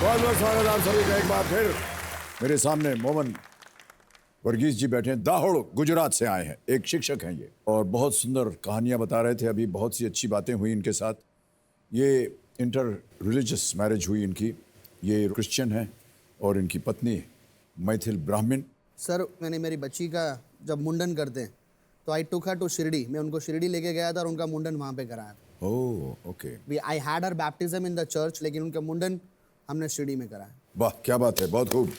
बहुत बहुत स्वागत आप सभी का एक बार फिर। मेरे सामने मोमन वर्गीस जी बैठे हैं, दाहोड़ गुजरात से आए हैं, एक शिक्षक हैं ये, और बहुत सुंदर कहानियां बता रहे थे। अभी बहुत सी अच्छी बातें हुई इनके साथ। ये इंटर रिलीजियस मैरिज हुई इनकी, ये क्रिश्चियन हैं और इनकी पत्नी मैथिल ब्राह्मण। सर मैंने मेरी बच्ची का जब मुंडन करते हैं तो आई टुक हर टू शिरडी, मैं उनको शिरडी लेके गया था और उनका मुंडन वहाँ पे कराया था। Oh okay. I had her baptism in the church, लेकिन उनका मुंडन हमने शिरडी में कराया। वाह क्या बात है, बहुत खूब।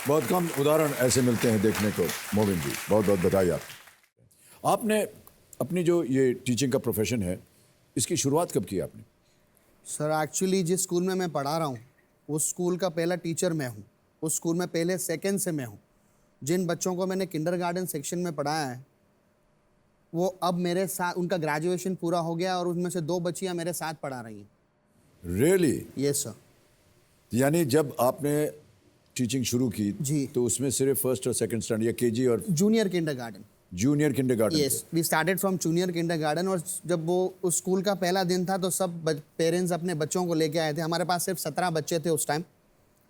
बहुत कम उदाहरण ऐसे मिलते हैं देखने को। मोमिन जी बहुत बहुत बधाई आपको। आपने अपनी जो ये टीचिंग का प्रोफेशन है, इसकी शुरुआत कब की आपने? सर एक्चुअली जिस स्कूल में मैं पढ़ा रहा हूँ उस स्कूल का पहला टीचर मैं हूँ। उस स्कूल में पहले सेकंड से मैं हूँ। जिन बच्चों को मैंने किंडरगार्टन सेक्शन में पढ़ाया है वो अब मेरे साथ, उनका ग्रेजुएशन पूरा हो गया और उनमें से 2 बच्चियाँ मेरे साथ पढ़ा रही हैं। रियली? Yes sir. यानी जब आपने टीचिंग शुरू की जी। तो उसमें सिर्फ फर्स्ट और सेकंड स्टैंडर्ड या केजी और junior kindergarten. Junior kindergarten? Yes, we started from junior kindergarten. और जब वो उस स्कूल का पहला दिन था तो सब पेरेंट्स अपने बच्चों को लेके आए थे। हमारे पास सिर्फ 17 बच्चे थे उस टाइम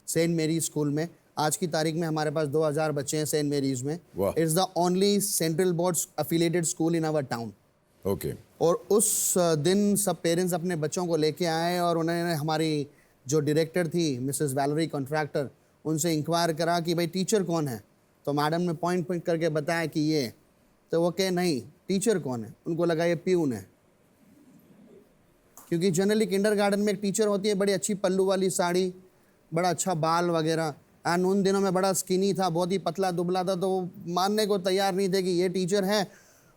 सेंट मेरी स्कूल में। आज की तारीख में हमारे पास 2000 बच्चे हैं सेंट मेरीज में। It's the only central board affiliated school in our town. Okay. और उस दिन सब पेरेंट्स अपने बच्चों को लेके आए और उन्होंने हमारी जो डायरेक्टर थी मिसेस वैलरी कॉन्ट्रैक्टर, उनसे इंक्वायर करा कि भाई टीचर कौन है। तो मैडम ने पॉइंट पॉइंट करके बताया कि ये। तो वो कहे नहीं, टीचर कौन है? उनको लगा ये प्यून है, क्योंकि जनरली किंडरगार्टन में एक टीचर होती है बड़ी अच्छी पल्लू वाली साड़ी, बड़ा अच्छा बाल वगैरह। एंड उन दिनों में बड़ा स्किनी था, बहुत ही पतला दुबला था, तो वो मानने को तैयार नहीं थे कि ये टीचर है।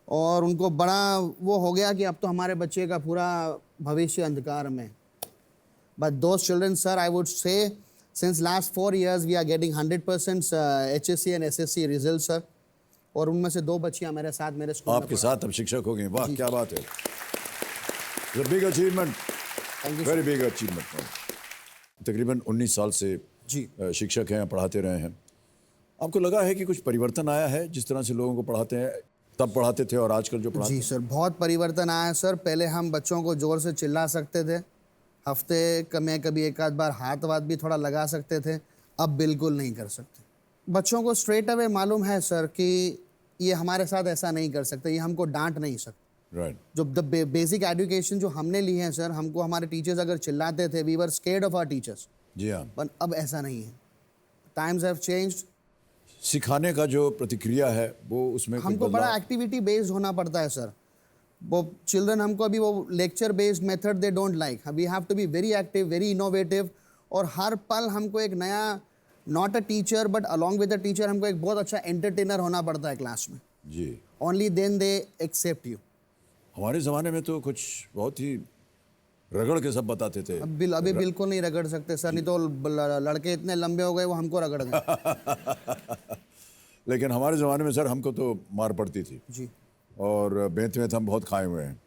और उनको बड़ा वो हो गया कि अब तो हमारे बच्चे का पूरा भविष्य अंधकार में। But those children sir, I would say since last 4 years we are getting 100% HSC and SSC result sir. और उनमें से 2 बच्चियां मेरे साथ मेरे स्कूल में आपके साथ अब शिक्षक हो गए। वाह क्या बात है, big achievement, very big achievement. तकरीबन 19 साल से जी शिक्षक हैं, पढ़ाते रहे हैं। आपको लगा है कि कुछ परिवर्तन आया है जिस तरह से लोगों को पढ़ाते हैं, तब पढ़ाते थे और आजकल जो पढ़ाते जी सर, बहुत परिवर्तन आया है सर। पहले हम बच्चों को ज़ोर से चिल्ला सकते थे, हफ्ते में कभी एक आध बार हाथ वाथ भी थोड़ा लगा सकते थे, अब बिल्कुल नहीं कर सकते। बच्चों को स्ट्रेट अवे मालूम है सर कि ये हमारे साथ ऐसा नहीं कर सकते, ये हमको डांट नहीं सकते। राइट। जो द बेसिक एजुकेशन जो हमने ली है सर, हमको हमारे टीचर्स अगर चिल्लाते थे, we were scared of our teachers. जी हाँ। पर अब ऐसा नहीं है, टाइम्स हैव चेंज्ड। सिखाने का जो प्रतिक्रिया है वो उसमें कोई हमको बड़ा बदलाव? एक्टिविटी बेस्ड होना पड़ता है सर। वो चिल्ड्रन हमको अभी वो lecture based method they don't like. We have to be very active, very innovative. और हर पल हमको एक नया, not a teacher but along with a teacher, हमको एक बहुत अच्छा एंटरटेनर होना पड़ता है क्लास में। जी। Only then they accept you. हमारे ज़माने में तो कुछ बहुत ही रगड़ के सब बताते थे। अभी बिल्कुल नहीं रगड़ सकते सर, नहीं तो लड़के इतने लंबे हो गए वो हमको रगड़ गए। लेकिन हमारे ज़माने में सर हमको तो मार पड़ती थी जी। और बेंत हम बहुत खाए हुए हैं,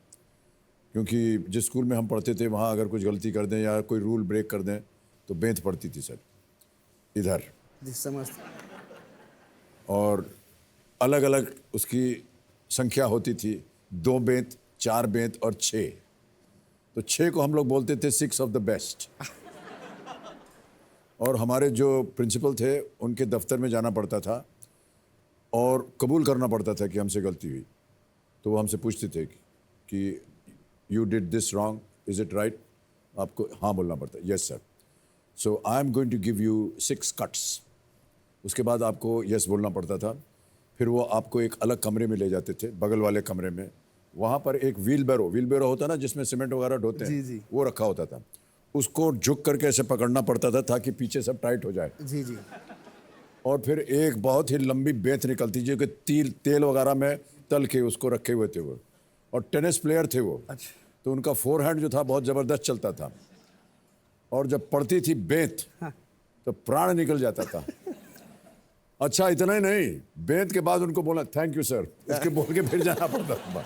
क्योंकि जिस स्कूल में हम पढ़ते थे वहाँ अगर कुछ गलती कर दें या कोई रूल ब्रेक कर दें तो बेंत पड़ती थी सर इधर। जी समझते। और अलग अलग उसकी संख्या होती थी, 2 बेंत, 4 बेंत और 6। तो 6 को हम लोग बोलते थे 6 ऑफ द बेस्ट। और हमारे जो प्रिंसिपल थे उनके दफ्तर में जाना पड़ता था और कबूल करना पड़ता था कि हमसे गलती हुई। तो वो हमसे पूछते थे कि you did this wrong, is it right? आपको हाँ बोलना पड़ता, yes sir. So I am going to give you 6 cuts. उसके बाद आपको यस बोलना पड़ता था। फिर वो आपको एक अलग कमरे में ले जाते थे, बगल वाले कमरे में। वहाँ पर एक व्हील बैरो होता ना जिसमें सीमेंट वगैरह ढोते हैं, जी। वो रखा होता था। उसको झुक करके ऐसे पकड़ना पड़ता था ताकि पीछे सब टाइट हो जाए। जी जी। और फिर एक बहुत ही लंबी बेंत निकलती जो कि तेल वगैरह में तल के उसको रखे हुए थे वो। और टेनिस प्लेयर थे वो। अच्छा। तो उनका फोरहैंड जो था बहुत ज़बरदस्त चलता था। और जब पड़ती थी बेंत तो प्राण निकल जाता था। अच्छा इतना ही नहीं, बेंत के बाद उनको बोला थैंक यू सर, उसके बोल के फिर जाना पड़ता था।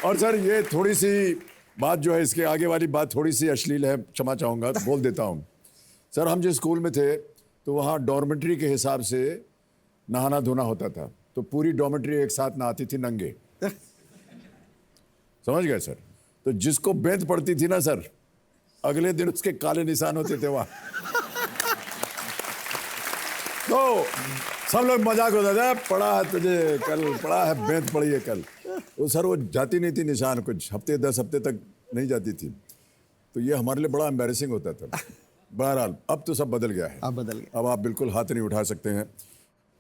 और सर ये थोड़ी सी बात जो है, इसके आगे वाली बात थोड़ी सी अश्लील है, क्षमा चाहूँगा, बोल देता हूँ। सर हम जिस स्कूल में थे तो वहाँ डॉर्मेट्री के हिसाब से नहाना धोना होता था, तो पूरी डॉर्मेट्री एक साथ नहाती थी नंगे। समझ गए सर? तो जिसको बेंत पड़ती थी ना सर, अगले दिन उसके काले निशान होते थे वहां। तो सब लोग मजाक होता था, पड़ा है तुझे कल, पड़ा है बेंत पड़ी है कल। तो सर वो जाती नहीं थी निशान, कुछ हफ्ते 10 हफ्ते तक नहीं जाती थी। तो ये हमारे लिए बड़ा एम्बैरेसिंग होता था। बहरहाल अब तो सब बदल गया है, अब बदल गया। अब आप बिल्कुल हाथ नहीं उठा सकते हैं।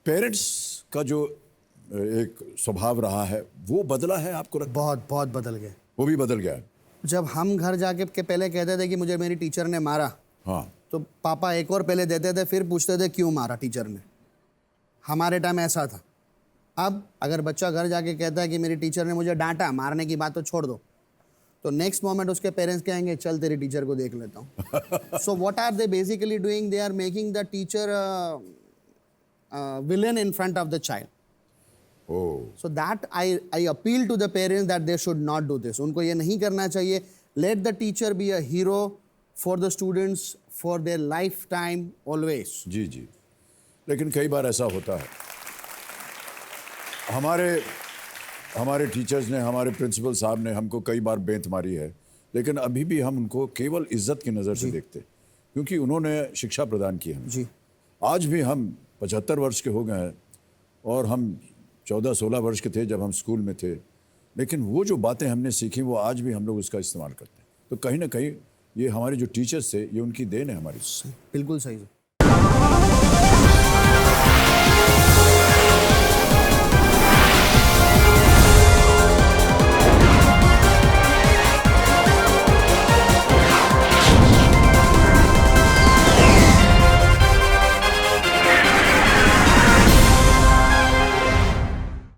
पेरेंट्स का जो एक स्वभाव रहा है वो बदला है आपको लगता है? बहुत बहुत बदल गए। वो भी बदल गया है। जब हम घर जाके के पहले कहते थे कि मुझे मेरी टीचर ने मारा, हाँ तो पापा एक और पहले देते थे, फिर पूछते थे क्यों मारा टीचर ने। हमारे टाइम ऐसा था। अब अगर बच्चा घर जाके कहता है कि मेरी टीचर ने मुझे डांटा, मारने की बात तो छोड़ दो, तो नेक्स्ट मोमेंट उसके पेरेंट्स कहेंगे चल तेरी टीचर को देख लेता हूँ। So what are they basically doing, they are making the teacher villain in front of the child. Oh So that I appeal to the parents that they should not do this. उनको ये नहीं करना चाहिए. Let the teacher be a hero for the students for their lifetime always. जी जी, लेकिन कई बार ऐसा होता है। हमारे टीचर्स ने, हमारे प्रिंसिपल साहब ने हमको कई बार बेंत मारी है, लेकिन अभी भी हम उनको केवल इज्जत की नज़र से देखते, क्योंकि उन्होंने शिक्षा प्रदान की हमें। जी। आज भी हम 75 वर्ष के हो गए हैं और हम 14-16 वर्ष के थे जब हम स्कूल में थे, लेकिन वो जो बातें हमने सीखी वो आज भी हम लोग उसका इस्तेमाल करते हैं। तो कहीं ना कहीं ये हमारे जो टीचर्स थे, ये उनकी देन है हमारी। बिल्कुल सही है।